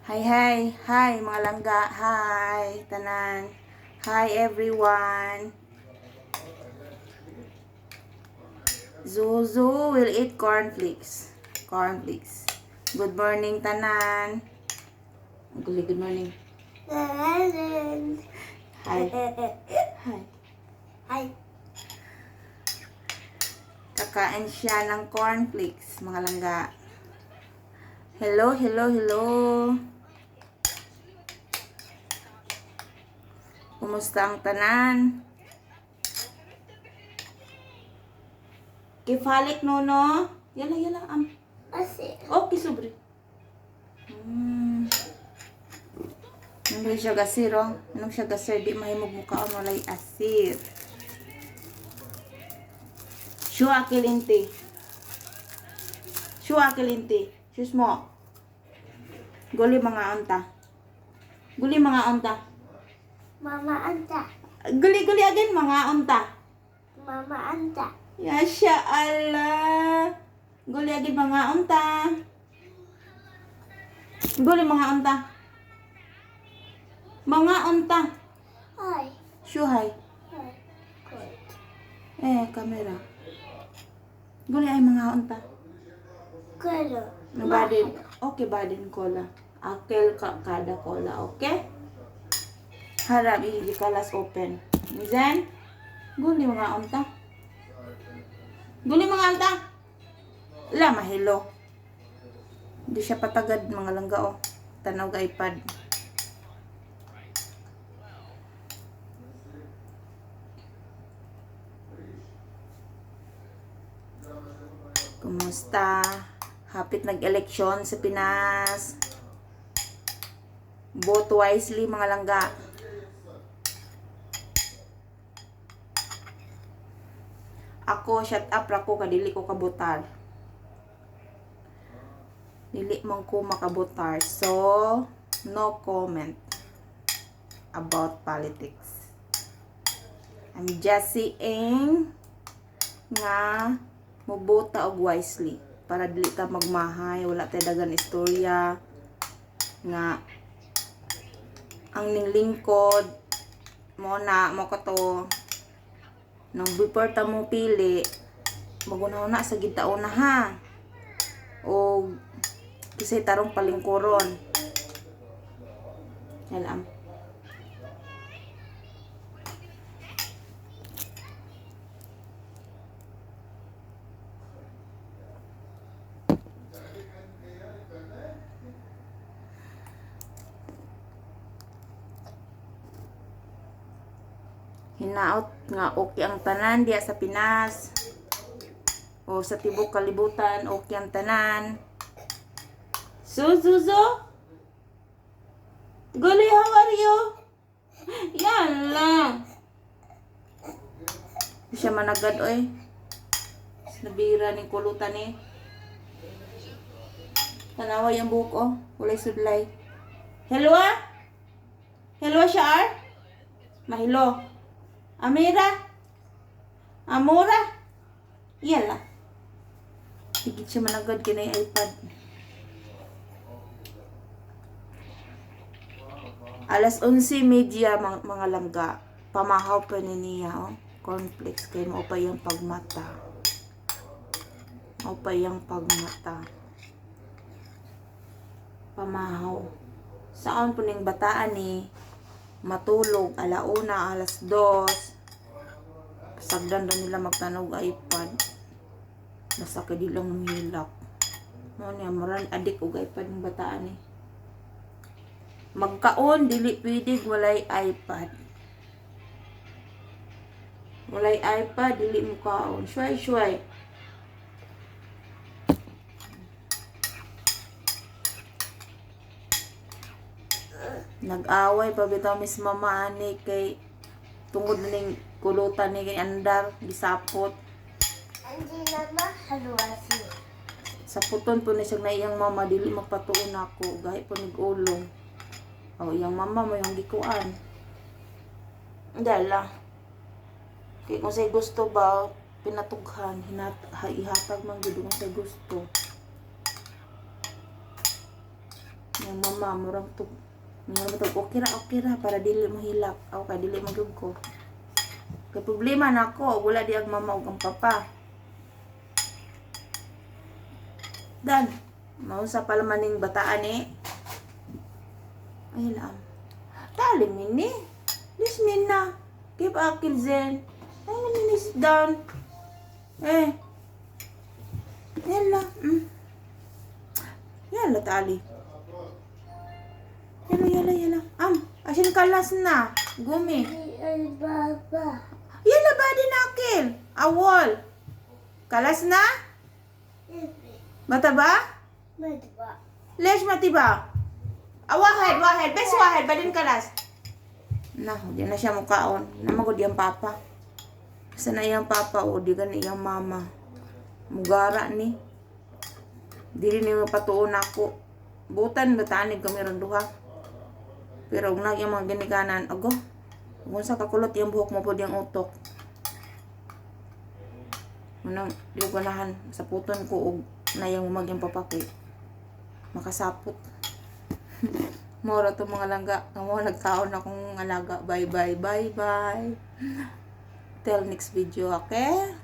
Hi, hi, hi mga langga, hi, tanan, hi everyone. Zuzu will eat cornflakes. Cornflakes. Good morning, tanan. Good morning. Hi. Hi. Hi. Kakain siya ng cornflakes, mga langga. Hello, hello, hello. Kumusta ang tanan? Kifalik no? Yala, yala. Kasi, Okay, sobre. Nung siya gasiro. Nung siya gasir, di mahimog mukha o malay asir. Shua kilinti. Shua kilinti. Shus mo. Guli mga onta. Guli mga onta. Mama Anta. Guli again mga onta. Mama Anta. Yasha Allah. Guli again mga onta. Guli mga onta. Mga onta. Hi. Shuhay. Hi. Good. Kamera. Guli ay mga onta. Good. Badin. Okay, badin kola. Akel ka kada kola, okay? Harap hindi kalas open. Mizan? Guli mga onta. Guli mga onta. La, mahilo. Hindi siya patagad mga langga, oh. Tanaw ga iPad. Kumusta? Hapit nag-eleksyon sa Pinas. Vote wisely mga langga. Ako, shut up rako kadili ko kabutar. Dili man ko makabutar. So, no comment about politics. I'm just saying nga mubota og wisely para dili ta magmahay, wala tay dagan istorya nga ang ning lingkod mo ko to nang before ta mo pili magunaw na sa gitaon na ha o kisay tarong palingkuron alam. Hinaot nga okay ang tanan diya sa Pinas o sa tibok kalibutan, okay ang tanan. Suzuzo? Guli, how are you? Yala. Di siya managad, oy. Nabira ni kulutan eh. Tanawa yung buhok, oh. Walay sudlay. Hello, ah? Hello, Shar? Mahilo. Amira? Amora? Yala. Higit siya managad kinay iPad. Alas 11:30 mga langga. Pamahaw pa ni niya, oh. Cornflakes kay mo pa yung pagmata. Mo pa yung pagmata. Pamahaw. Saan po ning bataan ni matulog alauna, alas 2. Sagdan daw nila magtanog iPad. Nasa kadilang hilap. Mo niya maran adik og iPad ng bataan ni. Magkaon dili pwede walay iPad. Walay iPad dili mo kaon. Shway. Nag-away pa bitaw Miss Mama ani kay tungod ning kulutan ni kay andar gisapot. Hindi naman haluasi. Sa puton po ni siya na iyang mama dili magpatuon ako gahi po nigulong. O iyang mama mo yung gikuan. Dala. Kay kung say gusto ba pinatughan ihatag man gud kung say gusto. Yung mama, murag to. Okay ra, para dili mo hilak. Ako kay dili magyug ko. Kay problema na ako, wala di ang mama ug ang papa. Dan, mausa pala maning bataan eh. Ay lang. Talim ini. This na. Keep akil zen. Ay na sit down. Yala. Yala tali. Yala. Asin kalas na. Gumi. Ay, baba. Yala ba din akil? Awol. Kalas na? Bata ba? Madba. Les matiba. Wahid. Bes wahid. Badin kalas. Nah, di na siya mukaon. Namagod yung papa. Basta na iyang papa o di gani iyang mama. Mugara ni. Dili ni mapatuon ako. Butan batanig kami ron duha. Pero ug na yung mga ginikanan, ago. Kung sa kakulot yung buhok mo pod yung utok. Manang di ko ganahan sa puton ko og na yung magyang papaki. Makasapot. Mora to mga langga. Kamo nagkaon akong alaga. Bye. Till next video, okay?